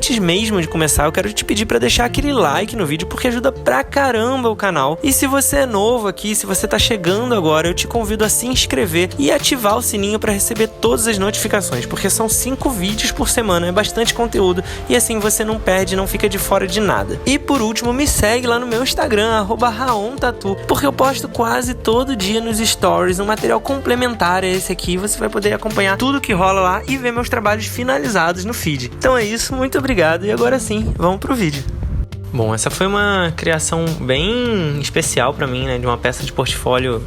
antes mesmo de começar, eu quero te pedir para deixar aquele like no vídeo, porque ajuda pra caramba o canal. E se você é novo aqui, se você tá chegando agora, eu te convido a se inscrever e ativar o sininho para receber todas as notificações, porque são 5 vídeos por semana, é bastante conteúdo e assim você não perde, não fica de fora de nada. E por último, me segue lá no meu Instagram, @raontatu, porque eu posto quase todo dia nos stories um material complementar a esse aqui. Você vai poder acompanhar tudo que rola lá e ver meus trabalhos finalizados no feed. Então é isso, muito obrigado e agora sim, vamos pro vídeo. Bom, essa foi uma criação bem especial pra mim, né, de uma peça de portfólio,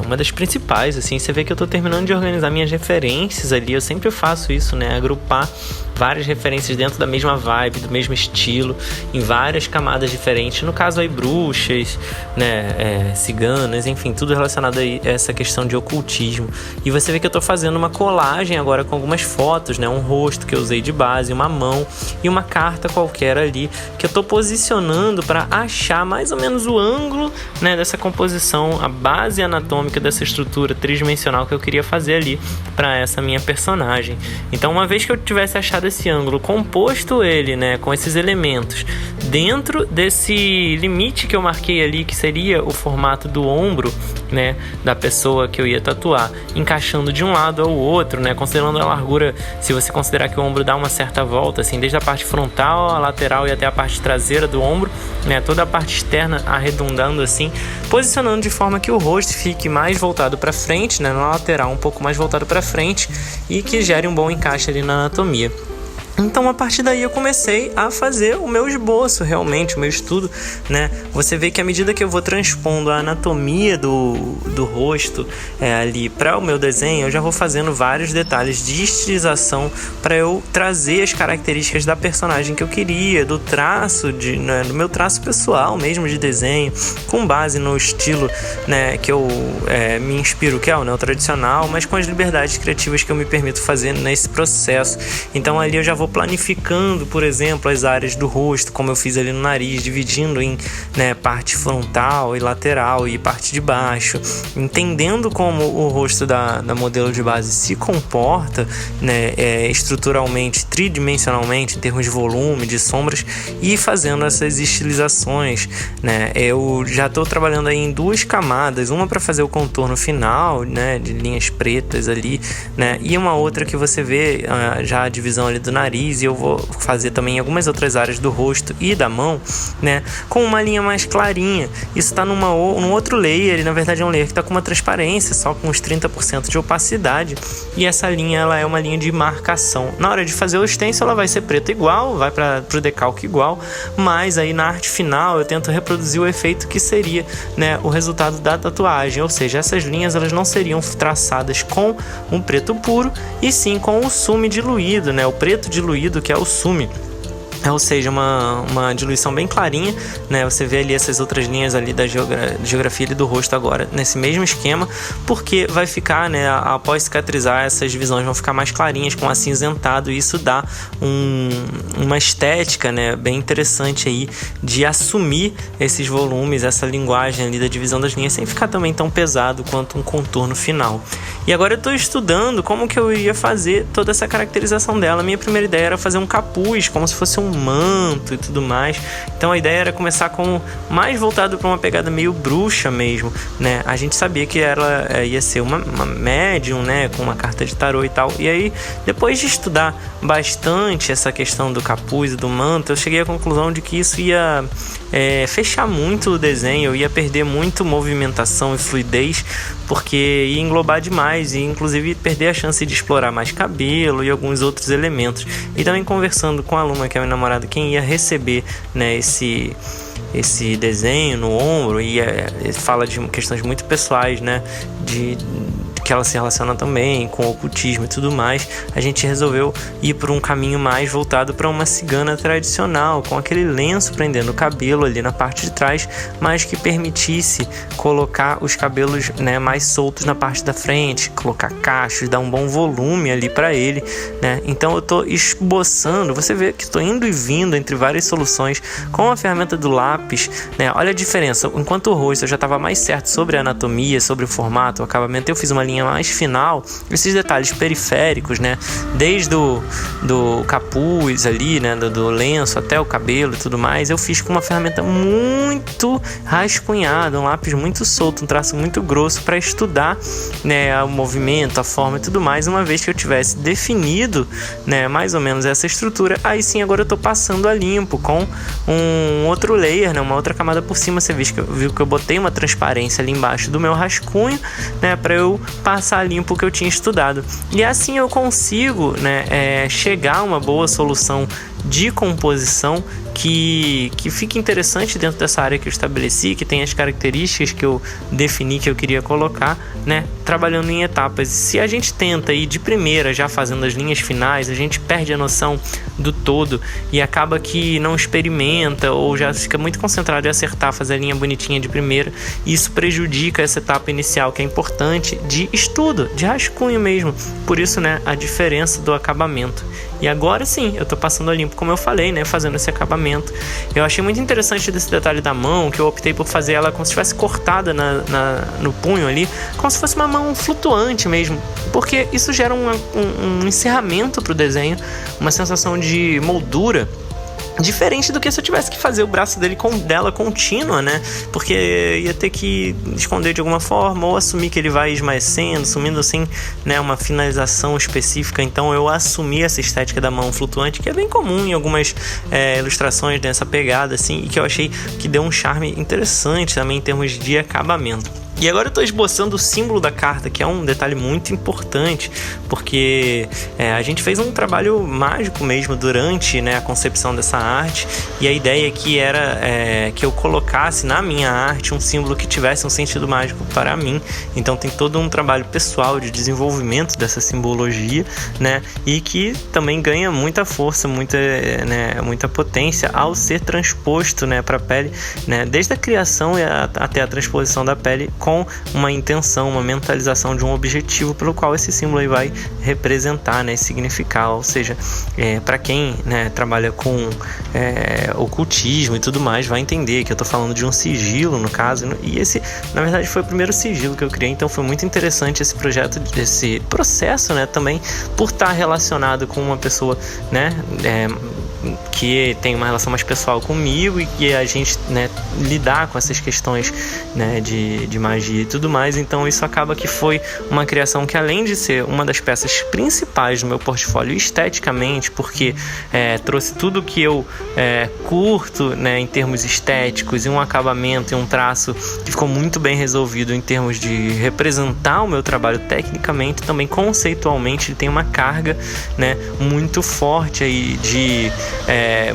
uma das principais, assim. Você vê que eu tô terminando de organizar minhas referências ali, eu sempre faço isso, né, agrupar várias referências dentro da mesma vibe, do mesmo estilo, em várias camadas diferentes, no caso aí bruxas, né, ciganas, enfim, tudo relacionado a essa questão de ocultismo. E você vê que eu tô fazendo uma colagem agora com algumas fotos, né, um rosto que eu usei de base, uma mão e uma carta qualquer ali, que eu tô posicionando para achar mais ou menos o ângulo, né, dessa composição, a base anatômica dessa estrutura tridimensional que eu queria fazer ali para essa minha personagem. Então, uma vez que eu tivesse achado esse ângulo, composto ele, né, com esses elementos, dentro desse limite que eu marquei ali, que seria o formato do ombro, né, da pessoa que eu ia tatuar, encaixando de um lado ao outro, né, considerando a largura, se você considerar que o ombro dá uma certa volta, assim, desde a parte frontal, a lateral e até a parte traseira do ombro, né, toda a parte externa arredondando assim, posicionando de forma que o rosto fique mais voltado para frente, né, na lateral um pouco mais voltado para frente e que gere um bom encaixe ali na anatomia. Então, a partir daí eu comecei a fazer o meu esboço, realmente, o meu estudo, né? Você vê que à medida que eu vou transpondo a anatomia do rosto ali para o meu desenho, eu já vou fazendo vários detalhes de estilização para eu trazer as características da personagem que eu queria, do traço, do meu traço pessoal mesmo de desenho, com base no estilo, né, que eu me inspiro, que é o neotradicional, mas com as liberdades criativas que eu me permito fazer nesse processo. Então, ali eu já vou planificando, por exemplo, as áreas do rosto, como eu fiz ali no nariz, dividindo em, né, parte frontal e lateral e parte de baixo, entendendo como o rosto da modelo de base se comporta, né, estruturalmente, tridimensionalmente, em termos de volume, de sombras, e fazendo essas estilizações, né. Eu já estou trabalhando aí em 2 camadas, uma para fazer o contorno final, né, de linhas pretas ali, né, e uma outra que você vê já a divisão ali do nariz, e eu vou fazer também em algumas outras áreas do rosto e da mão, né, com uma linha mais clarinha. Isso está num outro layer, e na verdade é um layer que está com uma transparência, só com uns 30% de opacidade, e essa linha ela é uma linha de marcação. Na hora de fazer o stencil ela vai ser preta igual, vai para o decalque igual, mas aí na arte final eu tento reproduzir o efeito que seria, né, o resultado da tatuagem, ou seja, essas linhas elas não seriam traçadas com um preto puro, e sim com o sume diluído, né, o preto diluído, que é o sume. Ou seja, uma diluição bem clarinha, né? Você vê ali essas outras linhas ali da geografia ali do rosto agora nesse mesmo esquema, porque vai ficar, né, após cicatrizar, essas divisões vão ficar mais clarinhas com acinzentado, e isso dá uma estética, né, bem interessante aí de assumir esses volumes, essa linguagem ali da divisão das linhas, sem ficar também tão pesado quanto um contorno final. E agora eu estou estudando como que eu iria fazer toda essa caracterização dela. Minha primeira ideia era fazer um capuz, como se fosse um manto e tudo mais. Então a ideia era começar com mais voltado para uma pegada meio bruxa mesmo, né? A gente sabia que ela ia ser uma médium, né, com uma carta de tarô e tal. E aí, depois de estudar bastante essa questão do capuz e do manto, eu cheguei à conclusão de que isso ia fechar muito o desenho, eu ia perder muito movimentação e fluidez, porque ia englobar demais e inclusive perder a chance de explorar mais cabelo e alguns outros elementos. E também conversando com a aluna, que é a minha namorada, quem ia receber, né, esse desenho no ombro, e fala de questões muito pessoais, né, que ela se relaciona também com o ocultismo e tudo mais, a gente resolveu ir por um caminho mais voltado para uma cigana tradicional, com aquele lenço prendendo o cabelo ali na parte de trás, mas que permitisse colocar os cabelos, né, mais soltos na parte da frente, colocar cachos, dar um bom volume ali para ele, né? Então eu estou esboçando, você vê que estou indo e vindo entre várias soluções com a ferramenta do lápis, né? Olha a diferença, enquanto o rosto eu já estava mais certo sobre a anatomia, sobre o formato, o acabamento, eu fiz uma linha linha mais final, esses detalhes periféricos, né, desde do capuz ali, né, do lenço até o cabelo e tudo mais, eu fiz com uma ferramenta muito rascunhada, um lápis muito solto, um traço muito grosso para estudar, né, o movimento, a forma e tudo mais. Uma vez que eu tivesse definido, né, mais ou menos essa estrutura, aí sim agora eu tô passando a limpo com um outro layer, né, uma outra camada por cima. Você viu que eu botei uma transparência ali embaixo do meu rascunho, né, para eu passar limpo o que eu tinha estudado. E assim eu consigo, né, chegar a uma boa solução de composição que fique interessante dentro dessa área que eu estabeleci, que tem as características que eu defini que eu queria colocar, né, trabalhando em etapas. Se a gente tenta ir de primeira já fazendo as linhas finais, a gente perde a noção do todo e acaba que não experimenta ou já fica muito concentrado em acertar, fazer a linha bonitinha de primeira, e isso prejudica essa etapa inicial que é importante de estudo, de rascunho mesmo. Por isso, né, a diferença do acabamento. E agora sim, eu tô passando a limpo, como eu falei, né, fazendo esse acabamento. Eu achei muito interessante desse detalhe da mão, que eu optei por fazer ela como se estivesse cortada no punho ali, como se fosse uma mão flutuante mesmo, porque isso gera um encerramento pro desenho, uma sensação de moldura, diferente do que se eu tivesse que fazer o braço dela contínua, né? Porque ia ter que esconder de alguma forma ou assumir que ele vai esmaecendo, sumindo assim, né? Uma finalização específica. Então eu assumi essa estética da mão flutuante, que é bem comum em algumas ilustrações dessa pegada, assim, e que eu achei que deu um charme interessante também em termos de acabamento. E agora eu estou esboçando o símbolo da carta, que é um detalhe muito importante, porque a gente fez um trabalho mágico mesmo durante, né, a concepção dessa arte, e a ideia aqui era que eu colocasse na minha arte um símbolo que tivesse um sentido mágico para mim. Então tem todo um trabalho pessoal de desenvolvimento dessa simbologia, né, e que também ganha muita força, muita potência ao ser transposto, né, para a pele, né, desde a criação até a transposição da pele, com uma intenção, uma mentalização de um objetivo pelo qual esse símbolo aí vai representar, né, significar. Ou seja, para quem, né, trabalha com ocultismo e tudo mais, vai entender que eu estou falando de um sigilo, no caso, e esse, na verdade, foi o primeiro sigilo que eu criei. Então foi muito interessante esse projeto, esse processo, né, também por estar relacionado com uma pessoa, né, que tem uma relação mais pessoal comigo, e que a gente, né, lidar com essas questões, né, de magia e tudo mais. Então isso acaba que foi uma criação que, além de ser uma das peças principais do meu portfólio esteticamente, porque trouxe tudo que eu curto, né, em termos estéticos, e um acabamento e um traço que ficou muito bem resolvido em termos de representar o meu trabalho tecnicamente, também conceitualmente ele tem uma carga, né, muito forte aí de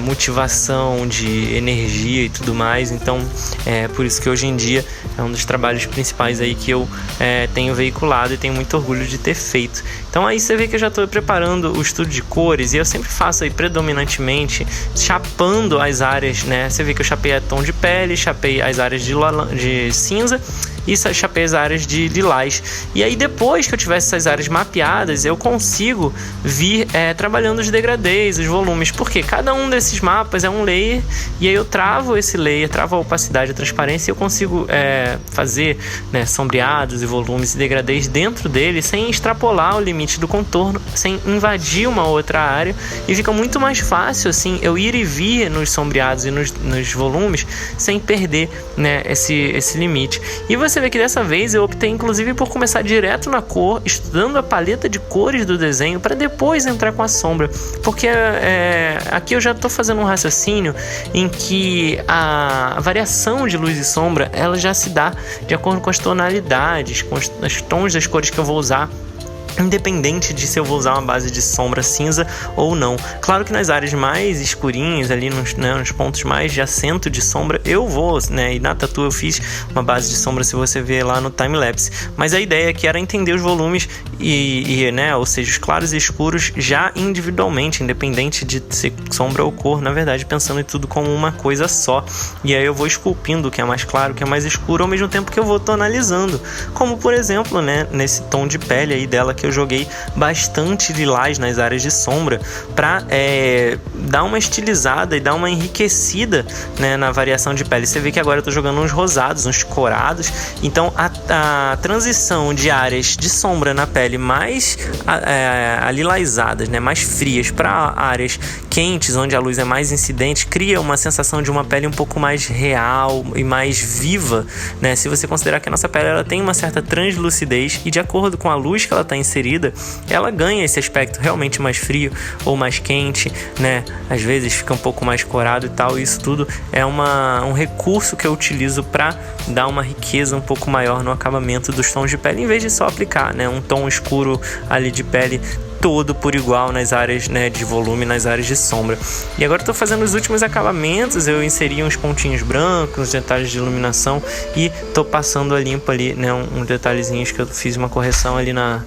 motivação, de energia e tudo mais. Então por isso que hoje em dia é um dos trabalhos principais aí que eu tenho veiculado e tenho muito orgulho de ter feito. Então aí você vê que eu já estou preparando o estudo de cores, e eu sempre faço aí predominantemente chapando as áreas, né? Você vê que eu chapei a tom de pele, chapei as áreas de cinza e chapei as áreas de lilás. E aí depois que eu tivesse essas áreas mapeadas, eu consigo vir trabalhando os degradês, os volumes, porque cada um desses mapas é um layer, e aí eu travo esse layer, travo a opacidade, a transparência, e eu consigo fazer, né, sombreados e volumes e degradês dentro dele, sem extrapolar o limite do contorno, sem invadir uma outra área, e fica muito mais fácil assim eu ir e vir nos sombreados e nos volumes sem perder, né, esse limite. E você vê que dessa vez eu optei inclusive por começar direto na cor, estudando a paleta de cores do desenho, para depois entrar com a sombra, porque aqui eu já estou fazendo um raciocínio em que a variação de luz e sombra ela já se dá de acordo com as tonalidades, com os tons das cores que eu vou usar, independente de se eu vou usar uma base de sombra cinza ou não. Claro que nas áreas mais escurinhas, ali nos pontos mais de acento de sombra, eu vou, né, e na tatu eu fiz uma base de sombra, se você ver lá no timelapse. Mas a ideia aqui era entender os volumes né, ou seja, os claros e escuros já individualmente, independente de ser sombra ou cor, na verdade, pensando em tudo como uma coisa só. E aí eu vou esculpindo o que é mais claro, o que é mais escuro, ao mesmo tempo que eu vou tonalizando. Como, por exemplo, né, nesse tom de pele aí dela, que eu joguei bastante lilás nas áreas de sombra para dar uma estilizada e dar uma enriquecida, né, na variação de pele. Você vê que agora eu tô jogando uns rosados, uns corados, então a transição de áreas de sombra na pele mais alilazadas, né, mais frias, para áreas quentes, onde a luz é mais incidente, cria uma sensação de uma pele um pouco mais real e mais viva, né? Se você considerar que a nossa pele ela tem uma certa translucidez e de acordo com a luz que ela está inserida, ela ganha esse aspecto realmente mais frio ou mais quente, né? Às vezes fica um pouco mais corado e tal. Isso tudo é um recurso que eu utilizo para dar uma riqueza um pouco maior no acabamento dos tons de pele, em vez de só aplicar, né, um tom escuro ali de pele todo por igual nas áreas, né, de volume, nas áreas de sombra. E agora eu tô fazendo os últimos acabamentos, eu inseri uns pontinhos brancos, uns detalhes de iluminação e tô passando a limpo ali, né, uns detalhezinhos que eu fiz uma correção ali na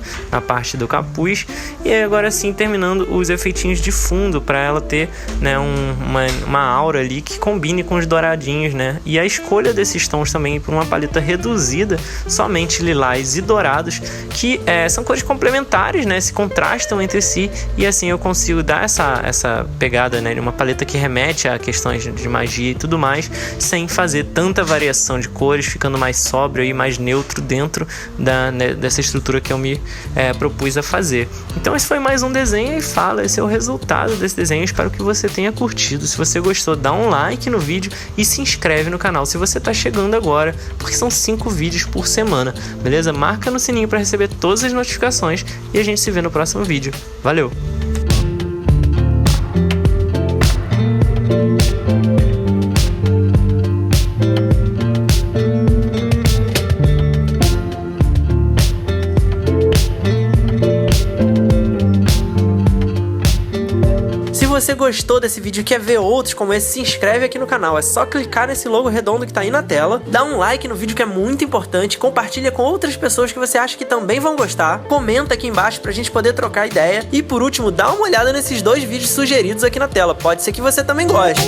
parte do capuz. E aí agora sim, terminando os efeitinhos de fundo para ela ter, né, uma aura ali que combine com os douradinhos, né? E a escolha desses tons também por uma paleta reduzida, somente lilás e dourados, que são cores complementares, né? Se contrastam entre si, e assim eu consigo dar essa pegada, né, de uma paleta que remete a questões de magia e tudo mais, sem fazer tanta variação de cores, ficando mais sóbrio e mais neutro dentro dessa estrutura que eu me propus a fazer. Então esse foi mais um desenho e fala, esse é o resultado desse desenho. Espero que você tenha curtido. Se você gostou, dá um like no vídeo e se inscreve no canal se você está chegando agora, porque são 5 vídeos por semana, beleza? Marca no sininho para receber todas as notificações e a gente se vê no próximo vídeo. Valeu! Se você gostou desse vídeo e quer ver outros como esse, se inscreve aqui no canal. É só clicar nesse logo redondo que tá aí na tela, dá um like no vídeo que é muito importante, compartilha com outras pessoas que você acha que também vão gostar, comenta aqui embaixo pra gente poder trocar ideia e por último, dá uma olhada nesses 2 vídeos sugeridos aqui na tela, pode ser que você também goste.